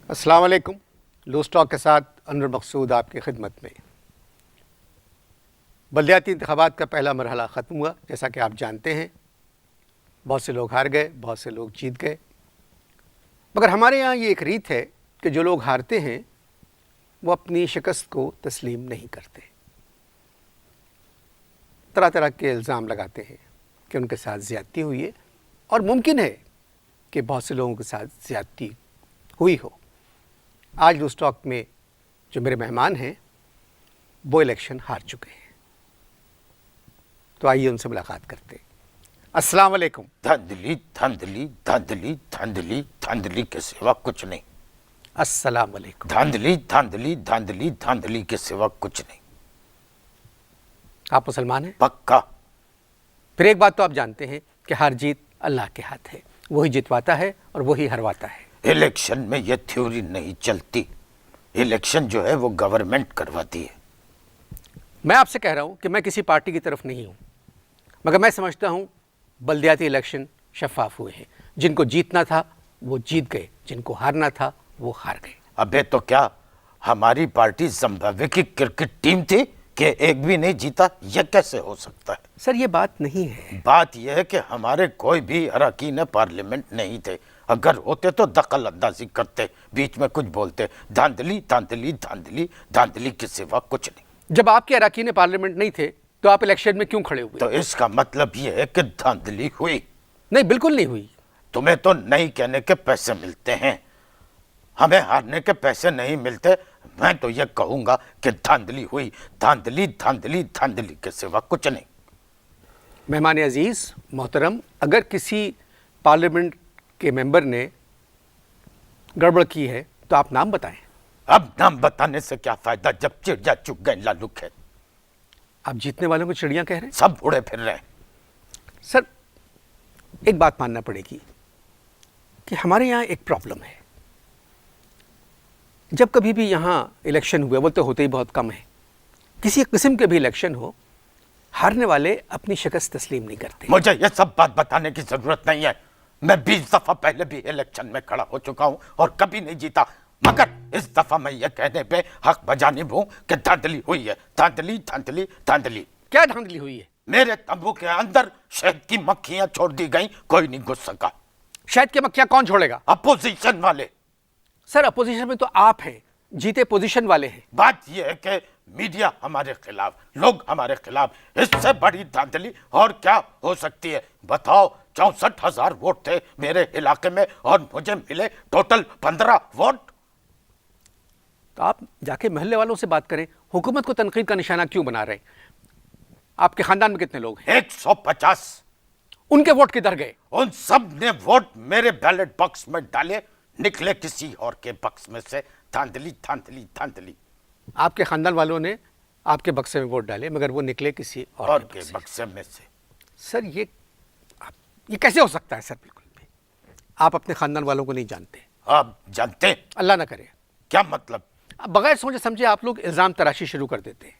अस्सलाम वालेकुम। Loose talk के साथ अनवर मकसूद आपकी खिदमत में। बल्दियाती इंतखाबात का पहला मरहला ख़त्म हुआ। जैसा कि आप जानते हैं, बहुत से लोग हार गए, बहुत से लोग जीत गए। मगर हमारे यहाँ ये एक रीत है कि जो लोग हारते हैं वो अपनी शिकस्त को तस्लीम नहीं करते। तरह तरह के इल्ज़ाम लगाते हैं कि उनके साथ ज़्यादती हुई है, और मुमकिन है कि बहुत से लोगों के साथ ज़्यादती हुई हो। आज लूज़ टॉक में जो मेरे मेहमान हैं वो इलेक्शन हार चुके हैं, तो आइए उनसे मुलाकात करते हैं। अस्सलाम वालेकुम। धांधली धांधली धांधली धांधली धांधली के सिवा कुछ नहीं। अस्सलाम वालेकुम। धांधली धांधली धांधली धांधली के सिवा कुछ नहीं। आप मुसलमान हैं? पक्का। फिर एक बात तो आप जानते हैं कि हार जीत अल्लाह के हाथ है, वही जितवाता है और वही हरवाता है। इलेक्शन में यह थ्योरी नहीं चलती। इलेक्शन जो है वो गवर्नमेंट करवाती है। मैं आपसे कह रहा हूं कि मैं किसी पार्टी की तरफ नहीं हूं, मगर मैं समझता हूं बल्दियाती इलेक्शन शफाफ हुए हैं। जिनको जीतना था वो जीत गए, जिनको हारना था वो हार गए। अबे तो क्या हमारी पार्टी जिम्बाब्वे की क्रिकेट टीम थी कि एक भी नहीं जीता? यह कैसे हो सकता है? सर ये बात नहीं है। बात यह है कि हमारे कोई भी अरकान पार्लियामेंट नहीं थे। अगर होते तो दखल अंदाजी करते, बीच में कुछ बोलते। धांधली धांधली धांधली धांधली के सिवा कुछ नहीं। जब आपके अरकान पार्लियामेंट नहीं थे तो आप इलेक्शन में क्यों खड़े हुए? तो इसका मतलब यह है कि धांधली हुई। नहीं, बिल्कुल नहीं हुई। तुम्हें तो नहीं कहने के पैसे मिलते हैं, हमें हारने के पैसे नहीं मिलते। मैं तो यह कहूंगा कि धांधली हुई। धांधली धांधली धांधली के सिवा कुछ नहीं। मेहमान अजीज मोहतरम, अगर किसी पार्लियामेंट के मेंबर ने गड़बड़ की है तो आप नाम बताएं। अब नाम बताने से क्या फायदा जब चिड़िया चुग गए लालू है। आप जीतने वालों को चिड़िया कह रहे हैं? सब उड़े फिर रहे हैं। सर एक बात मानना पड़ेगी कि हमारे यहाँ एक प्रॉब्लम है। जब कभी भी यहाँ इलेक्शन हुए, वो तो होते ही बहुत कम है, किसी किस्म के भी इलेक्शन हो, हारने वाले अपनी शिकस्त तस्लीम नहीं करते। मुझे ये सब बात बताने की जरूरत नहीं है। मैं 20 दफा पहले भी इलेक्शन में खड़ा हो चुका हूं और कभी नहीं जीता। मगर इस दफा मैं ये कहने पे हक बजानिब हूं कि धांधली हुई है। धांधली धांधली धांधली। क्या धांधली हुई है? मेरे तंबू के अंदर शहद की मक्खियां छोड़ दी गई, कोई नहीं घुस सका। शहद की मक्खियां कौन छोड़ेगा? अपोजिशन वाले। सर अपोजिशन में तो आप हैं, जीते पोजीशन वाले हैं। बात यह है कि मीडिया हमारे खिलाफ, लोग हमारे खिलाफ। इससे बड़ी धांधली और क्या हो सकती है? बताओ, 64,000 वोट थे मेरे इलाके में और मुझे मिले टोटल 15 वोट। तो आप जाके मोहल्ले वालों से बात करें। हुकूमत को तनकीद का निशाना क्यों बना रहे हैं? आपके खानदान में कितने लोग हैं? 150। उनके वोट किधर गए? उन सब ने वोट मेरे बैलेट बॉक्स में डाले, निकले किसी और के बक्स में से। धांधली धांधली धांधली। आपके खानदान वालों ने आपके बक्से में वोट डाले, मगर वो निकले किसी और के बक्से में से। सर ये कैसे हो सकता है? सर बिल्कुल भी आप अपने खानदान वालों को नहीं जानते। आप जानते? अल्लाह ना करे। क्या मतलब? अब बगैर सोचे समझे आप लोग इल्जाम तराशी शुरू कर देते हैं।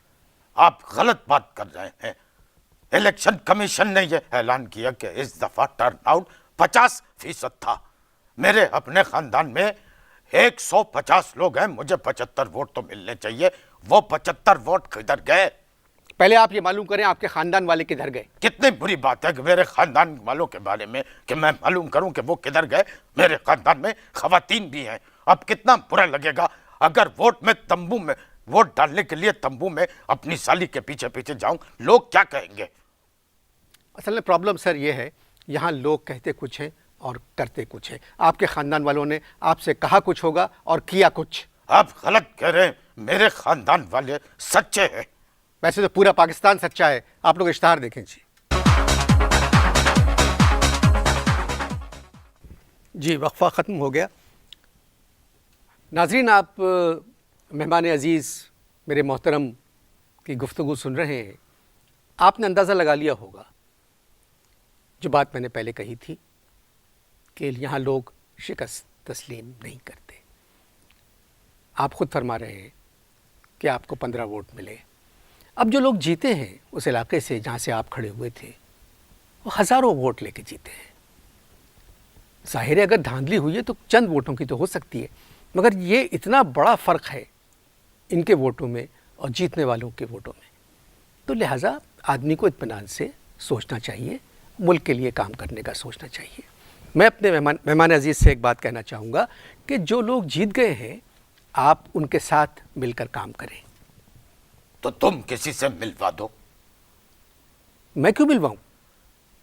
आप गलत बात कर रहे हैं। इलेक्शन कमीशन ने यह ऐलान किया कि इस दफा टर्नआउट 50% था। मेरे अपने खानदान में 150 लोग हैं, मुझे 75 वोट तो मिलने चाहिए। वो 75 वोट किधर गए? पहले आप ये मालूम करें आपके खानदान वाले किधर गए। कितनी बुरी बात है कि मेरे खानदान वालों के बारे में कि मैं मालूम करूं कि वो किधर गए। मेरे खानदान में खवातीन भी हैं। अब कितना बुरा लगेगा अगर वोट में तंबू में वोट डालने के लिए तंबू में अपनी साली के पीछे पीछे जाऊं। लोग क्या कहेंगे? असल में प्रॉब्लम सर ये है, यहाँ लोग कहते कुछ हैं और करते कुछ हैं। आपके खानदान वालों ने आपसे कहा कुछ होगा और किया कुछ। आप गलत कह रहे हैं। मेरे खानदान वाले सच्चे हैं। वैसे तो पूरा पाकिस्तान सच्चा है। आप लोग इश्तहार देखें जी। वक्फा ख़त्म हो गया। नाज़रीन, आप मेहमान अजीज़ मेरे मोहतरम की गुफ्तगू सुन रहे हैं। आपने अंदाज़ा लगा लिया होगा जो बात मैंने पहले कही थी कि यहाँ लोग शिकस्त तस्लीम नहीं करते। आप खुद फरमा रहे हैं कि आपको 15 वोट मिले। अब जो लोग जीते हैं उस इलाके से जहाँ से आप खड़े हुए थे, वो हज़ारों वोट लेके जीते हैं। ज़ाहिर है अगर धांधली हुई है तो चंद वोटों की तो हो सकती है, मगर ये इतना बड़ा फ़र्क है इनके वोटों में और जीतने वालों के वोटों में, तो लिहाजा आदमी को इत्मीनान से सोचना चाहिए, मुल्क के लिए काम करने का सोचना चाहिए। मैं अपने मेहमान अजीज़ से एक बात कहना चाहूँगा कि जो लोग जीत गए हैं आप उनके साथ मिलकर काम करें। तो तुम किसी से मिलवा दो। मैं क्यों मिलवाऊँ?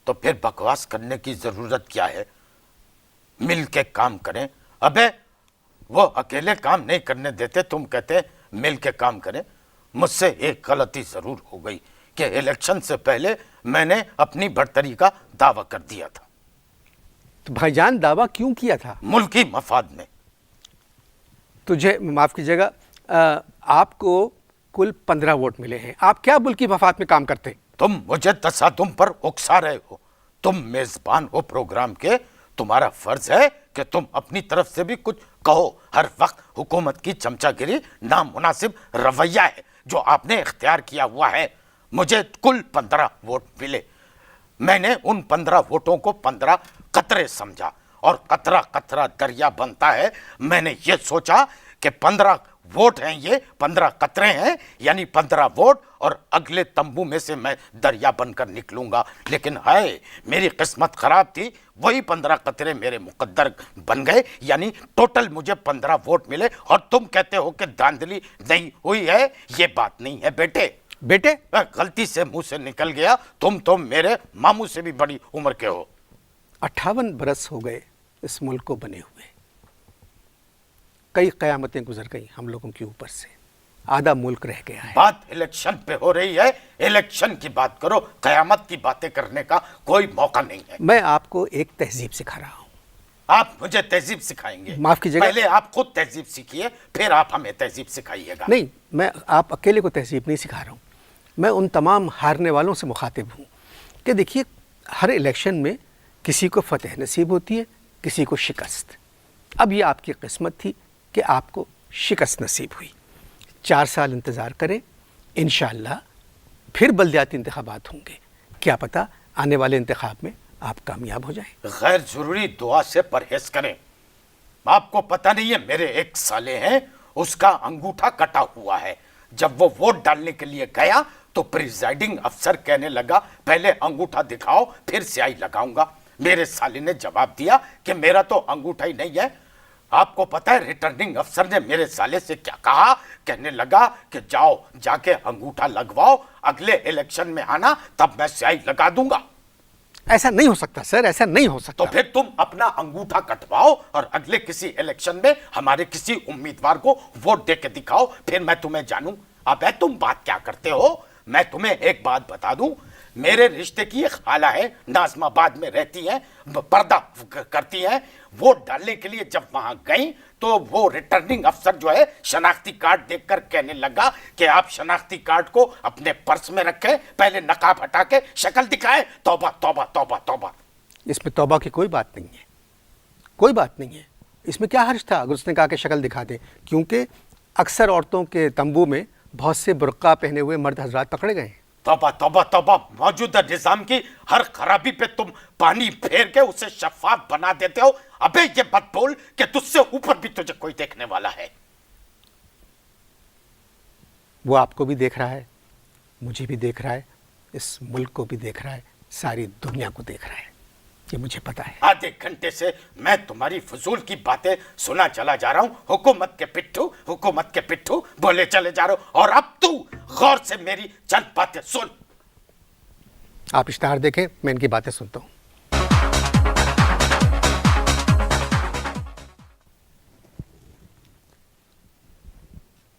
तो फिर बकवास करने की जरूरत क्या है? मिल के काम करें। अबे वो अकेले काम नहीं करने देते, तुम कहते मिल के काम करें। मुझसे एक गलती जरूर हो गई कि इलेक्शन से पहले मैंने अपनी बढ़तरी का दावा कर दिया था। तो भाईजान दावा क्यों किया था? मुल्की मफाद में। तुझे माफ़ कीजिएगा, आपको कुल 15 वोट मिले हैं। आप क्या मुल्की मफाद में काम करते? तुम मुझे तसादुम पर उकसा रहे हो। तुम मेजबान हो प्रोग्राम के, तुम्हारा फर्ज है कि तुम अपनी तरफ से भी कुछ कहो। हर वक्त हुकूमत की चमचागिरी नामुनासिब रवैया है जो आपने इख्तियार किया हुआ है। मुझे कुल 15 वोट मिले। मैंने उन 15 वोटों को 15 कतरे समझा और कतरा कतरा दरिया बनता है। मैंने ये सोचा कि 15 वोट हैं, ये 15 कतरे हैं, यानी 15 वोट, और अगले तंबू में से मैं दरिया बनकर निकलूंगा। लेकिन हाय, मेरी किस्मत खराब थी, वही 15 कतरे मेरे मुकद्दर बन गए, यानी टोटल मुझे 15 वोट मिले। और तुम कहते हो कि धांधली नहीं हुई है। ये बात नहीं है बेटे। गलती से मुंह से निकल गया। तुम तो मेरे मामू से भी बड़ी उम्र के हो। 58 बरस हो गए इस मुल्क को बने हुए, कई क़यामतें गुजर गई हम लोगों के ऊपर से, आधा मुल्क रह गया है। बात इलेक्शन पे हो रही है, इलेक्शन की बात करो, क़यामत की बातें करने का कोई मौका नहीं है। मैं आपको एक तहजीब सिखा रहा हूँ। आप मुझे तहजीब सिखाएंगे? माफ कीजिएगा, पहले आप खुद तहजीब सीखिए, फिर आप हमें तहजीब सिखाइएगा। नहीं, मैं आप अकेले को तहजीब नहीं सिखा रहा हूँ। मैं उन तमाम हारने वालों से मुखातिब हूँ कि देखिए, हर इलेक्शन में किसी को फतह नसीब होती है, किसी को शिकस्त। अब ये आपकी किस्मत थी कि आपको शिकस्त नसीब हुई। 4 साल इंतज़ार करें, इंशाअल्लाह फिर बल्दियाती इंतखाबात होंगे। क्या पता आने वाले इंतखाब में आप कामयाब हो जाएं। गैर जरूरी दुआ से परहेज करें। आपको पता नहीं है, मेरे एक साले हैं, उसका अंगूठा कटा हुआ है। जब वो वोट डालने के लिए गया तो प्रिजाइडिंग अफसर कहने लगा, पहले अंगूठा दिखाओ फिर स्याही लगाऊंगा। मेरे साले ने जवाब दिया कि मेरा तो अंगूठा ही नहीं है। आपको पता है रिटर्निंग अफसर ने मेरे साले से क्या कहा? कहने लगा कि जाओ जाके अंगूठा लगवाओ, अगले इलेक्शन में आना, तब मैं स्याही लगा दूंगा। ऐसा नहीं हो सकता सर, ऐसा नहीं हो सकता। तो फिर तुम अपना अंगूठा कटवाओ और अगले किसी इलेक्शन में हमारे किसी उम्मीदवार को वोट दे के दिखाओ, फिर मैं तुम्हें जानूं। अबे तुम बात क्या करते हो? मैं तुम्हें एक बात बता दूं, मेरे रिश्ते की एक खाला है, नाज़माबाद में रहती है, पर्दा करती है। वोट डालने के लिए जब वहां गई तो वो रिटर्निंग अफसर जो है शनाख्ती कार्ड देखकर कहने लगा कि आप शनाख्ती कार्ड को अपने पर्स में रखें, पहले नकाब हटा के शक्ल दिखाएं। तौबा तौबा तौबा तौबा। इसमें तौबा की कोई बात नहीं है, कोई बात नहीं है। इसमें क्या हर्ज था अगर उसने कहा कि शक्ल दिखा दे? क्योंकि अक्सर औरतों के तंबू में बहुत से बुर्का पहने हुए मर्द हजरात पकड़े गए हैं। तौबा तौबा तौबा। मौजूदा निजाम की हर खराबी पे तुम पानी फेर के उसे शफाफ बना देते हो। अबे ये मत बोल कि तुझसे ऊपर भी तुझे कोई देखने वाला है। वो आपको भी देख रहा है, मुझे भी देख रहा है, इस मुल्क को भी देख रहा है, सारी दुनिया को देख रहा है, ये मुझे पता है। आधे घंटे से मैं तुम्हारी फजूल की बातें सुना चला जा रहा हूं। हुकूमत के पिट्ठू बोले चले जा रहे हो, और अब तू गौर से मेरी चंद बातें सुन। आप इश्ताहार देखें, मैं इनकी बातें सुनता हूं।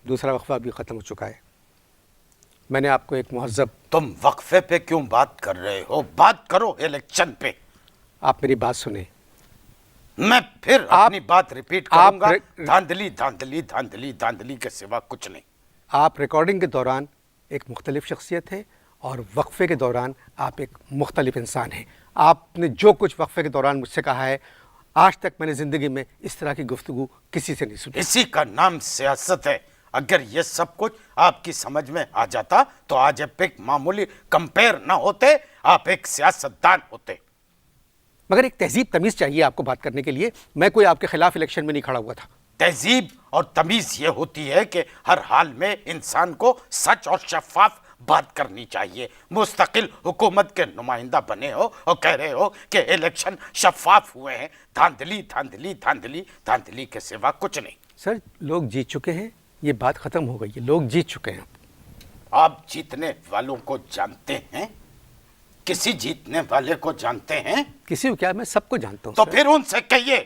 दूसरा वक्फा भी ख़त्म हो चुका है। मैंने आपको एक मुहज़्ज़ब। तुम वक्फे पे क्यों बात कर रहे हो? बात करो इलेक्शन पे। आप मेरी बात सुने। मैं फिर अपनी बात रिपीट करूंगा। धांधली धांधली धांधली धांधली के सिवा कुछ नहीं। आप रिकॉर्डिंग के दौरान एक मुख्तलिफ शख्सियत है और वक्फे के दौरान आप एक मुख्तलिफ इंसान हैं। आपने जो कुछ वक्फे के दौरान मुझसे कहा है, आज तक मैंने ज़िंदगी में इस तरह की गुफ्तगू किसी से नहीं सुनी। इसी का नाम सियासत है। अगर ये सब कुछ आपकी समझ में आ जाता तो आज आप एक मामूली कंपेयर ना होते, आप एक सियासतदान होते। मगर एक तहजीब तमीज़ चाहिए आपको बात करने के लिए। मैं कोई आपके खिलाफ इलेक्शन में नहीं खड़ा हुआ था। तहजीब और तमीज ये होती है कि हर हाल में इंसान को सच और शफाफ बात करनी चाहिए। मुस्तकिल हुकूमत के नुमाइंदा बने हो और कह रहे हो कि इलेक्शन शफाफ हुए हैं। धांधली धांधली धांधली धांधली के सिवा कुछ नहीं। सर, लोग जीत चुके हैं, ये बात खत्म हो गई है, लोग जीत चुके हैं। आप जीतने वालों को जानते हैं? किसी जीतने वाले को जानते हैं? किसी को क्या, मैं सबको जानता हूँ। तो सर, फिर उनसे कहिए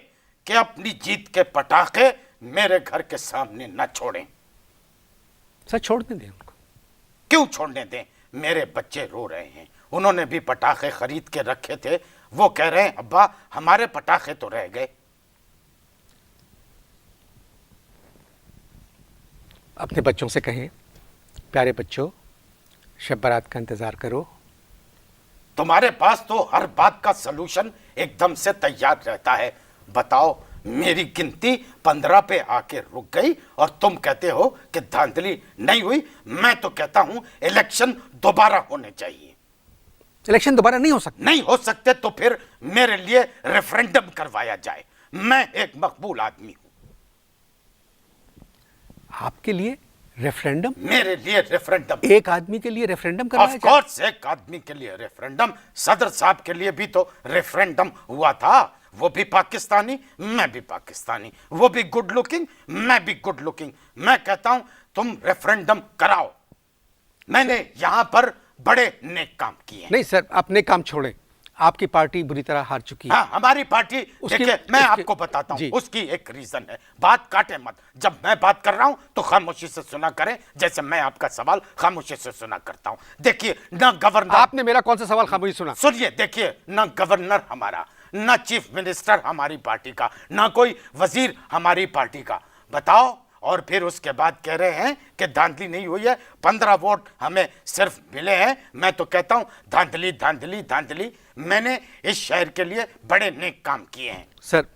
कि अपनी जीत के पटाखे मेरे घर के सामने न छोड़ें। सर छोड़ने दें उनको। क्यों छोड़ने दें? मेरे बच्चे रो रहे हैं, उन्होंने भी पटाखे खरीद के रखे थे, वो कह रहे हैं अब्बा हमारे पटाखे तो रह गए। अपने बच्चों से कहें, प्यारे बच्चों, शब बारात का इंतज़ार करो। तुम्हारे पास तो हर बात का सलूशन एकदम से तैयार रहता है। बताओ, मेरी गिनती 15 पे आके रुक गई और तुम कहते हो कि धांधली नहीं हुई। मैं तो कहता हूं इलेक्शन दोबारा होने चाहिए। इलेक्शन दोबारा नहीं हो सकता। नहीं हो सकते तो फिर मेरे लिए रेफरेंडम करवाया जाए। मैं एक मकबूल आदमी हूं। आपके लिए रेफरेंडम? मेरे लिए रेफरेंडम। एक आदमी के लिए रेफरेंडम करवाया ऑफ जाए? कोर्स, एक आदमी के लिए रेफरेंडम। सदर साहब के लिए भी तो रेफरेंडम हुआ था। वो भी पाकिस्तानी, मैं भी पाकिस्तानी। वो भी गुड लुकिंग, मैं भी गुड लुकिंग। मैं कहता हूं तुम रेफरेंडम कराओ। मैंने यहां पर बड़े नेक काम किए हैं। नहीं सर, अपने काम छोड़ें। आपकी पार्टी बुरी तरह हार चुकी है। हाँ, हमारी पार्टी, देखिए मैं आपको बताता हूँ जी। उसकी एक रीजन है। बात काटे मत। जब मैं बात कर रहा हूँ तो खामोशी से सुना करें, जैसे मैं आपका सवाल खामोशी से सुना करता हूँ। देखिए, ना गवर्नर, आपने मेरा कौन सा सवाल खामोशी सुना? सुनिए, देखिए, ना गवर्नर हमारा, ना चीफ मिनिस्टर हमारी पार्टी का, ना कोई वजीर हमारी पार्टी का। बताओ, और फिर उसके बाद कह रहे हैं कि धांधली नहीं हुई है, 15 वोट हमें सिर्फ मिले हैं। मैं तो कहता हूं धांधली धांधली धांधली। मैंने इस शहर के लिए बड़े नेक काम किए हैं। सर,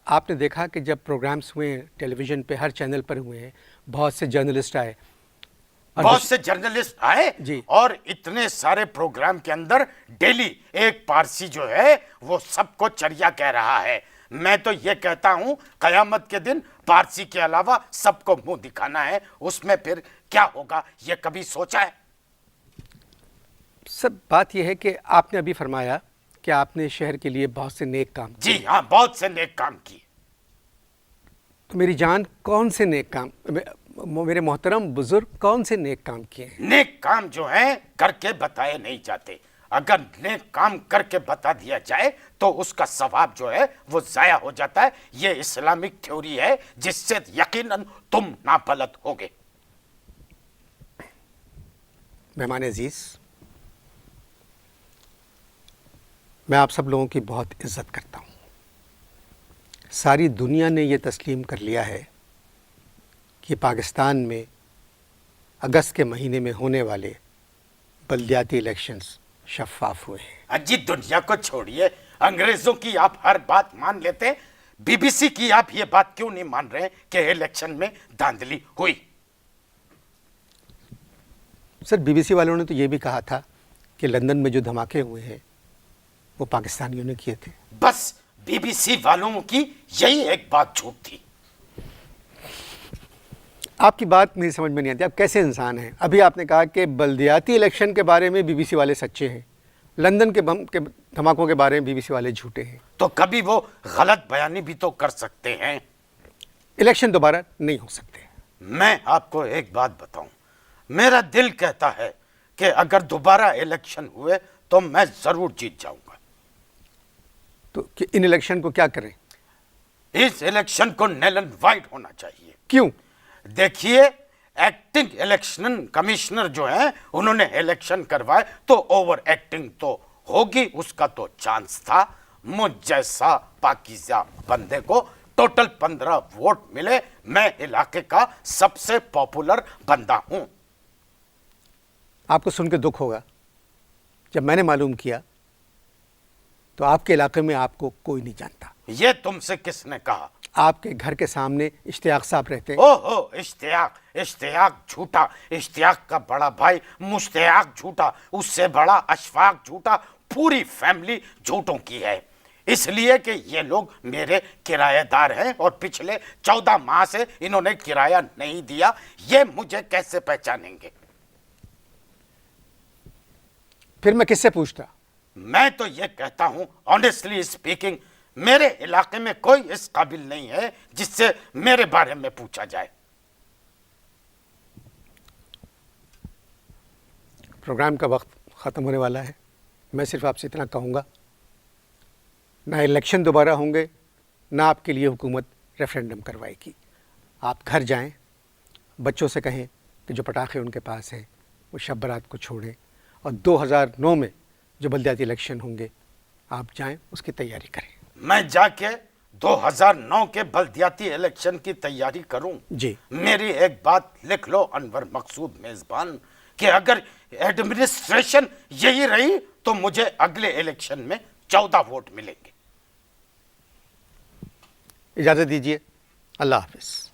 आपने देखा कि जब प्रोग्राम्स हुए हैं टेलीविज़न पे, हर चैनल पर हुए हैं, बहुत से जर्नलिस्ट आए और बहुत से जर्नलिस्ट आए जी। और इतने सारे प्रोग्राम के अंदर डेली एक पारसी जो है वो सबको चरिया कह रहा है। मैं तो ये कहता हूं कयामत के दिन पारसी के अलावा सबको मुंह दिखाना है। उसमें फिर क्या होगा ये कभी सोचा है? सब बात यह है कि आपने अभी फरमाया कि आपने शहर के लिए बहुत से नेक काम किए। जी हाँ, बहुत से नेक काम किए। तो मेरी जान, कौन से नेक काम, मेरे मोहतरम बुजुर्ग, कौन से नेक काम किए हैं? नेक काम जो है करके बताए नहीं जाते। अगर नेक काम करके बता दिया जाए तो उसका सवाब जो है वो जाया हो जाता है। ये इस्लामिक थ्योरी है जिससे यकीनन तुम नापलत होगे। मेहमान अजीज, मैं आप सब लोगों की बहुत इज्जत करता हूँ। सारी दुनिया ने ये तस्लीम कर लिया है कि पाकिस्तान में अगस्त के महीने में होने वाले बल्दियाती इलेक्शंस शफाफ हुए हैं। अजी, दुनिया को छोड़िए, अंग्रेजों की आप हर बात मान लेते, बीबीसी की आप ये बात क्यों नहीं मान रहे कि इलेक्शन में धांधली हुई? सर, बीबीसी वालों ने तो ये भी कहा था कि लंदन में जो धमाके हुए हैं वो पाकिस्तानियों ने किए थे। बस बीबीसी वालों की यही एक बात झूठ थी। आपकी बात मेरी समझ में नहीं आती, आप कैसे इंसान हैं? अभी आपने कहा कि बल्दियाती इलेक्शन के बारे में बीबीसी वाले सच्चे हैं, लंदन के बम के धमाकों के बारे में बीबीसी वाले झूठे हैं। तो कभी वो गलत बयानी भी तो कर सकते हैं। इलेक्शन दोबारा नहीं हो सकते। मैं आपको एक बात बताऊं, मेरा दिल कहता है कि अगर दोबारा इलेक्शन हुए तो मैं जरूर जीत जाऊंगा। तो इन इलेक्शन को क्या करें? इस इलेक्शन को नेल एंड वाइट होना चाहिए। क्यों? देखिए, एक्टिंग इलेक्शन कमिश्नर जो है उन्होंने इलेक्शन करवाए तो ओवर एक्टिंग तो होगी, उसका तो चांस था। मुझ जैसा पाकीज़ा बंदे को टोटल 15 वोट मिले। मैं इलाके का सबसे पॉपुलर बंदा हूं। आपको सुन के दुख होगा, जब मैंने मालूम किया तो आपके इलाके में आपको कोई नहीं जानता। ये तुमसे किसने कहा? आपके घर के सामने इश्तियाक साहब रहते हैं। ओहो, इश्तियाक, इश्तियाक झूठा। इश्तियाक का बड़ा भाई मुश्तियाक झूठा, उससे बड़ा अशफाक झूठा। पूरी फैमिली झूठों की है। इसलिए कि ये लोग मेरे किराएदार हैं और पिछले 14 माह से इन्होंने किराया नहीं दिया। ये मुझे कैसे पहचानेंगे? फिर मैं किससे पूछता? मैं तो ये कहता हूं, ऑनेस्टली स्पीकिंग, मेरे इलाके में कोई इस काबिल नहीं है जिससे मेरे बारे में पूछा जाए। प्रोग्राम का वक्त ख़त्म होने वाला है। मैं सिर्फ आपसे इतना कहूँगा, ना इलेक्शन दोबारा होंगे, ना आपके लिए हुकूमत रेफरेंडम करवाएगी। आप घर जाएं, बच्चों से कहें कि जो पटाखे उनके पास हैं वो शब बारात को छोड़ें, और 2009 में जो बल्दियाती इलेक्शन होंगे आप जाएं, उसकी तैयारी करें। मैं जाके 2009 के बल्दियाती इलेक्शन की तैयारी करूं? जी। मेरी एक बात लिख लो अनवर मकसूद मेजबान, कि अगर एडमिनिस्ट्रेशन यही रही तो मुझे अगले इलेक्शन में 14 वोट मिलेंगे। इजाज़त दीजिए। अल्लाह हाफ़िज़।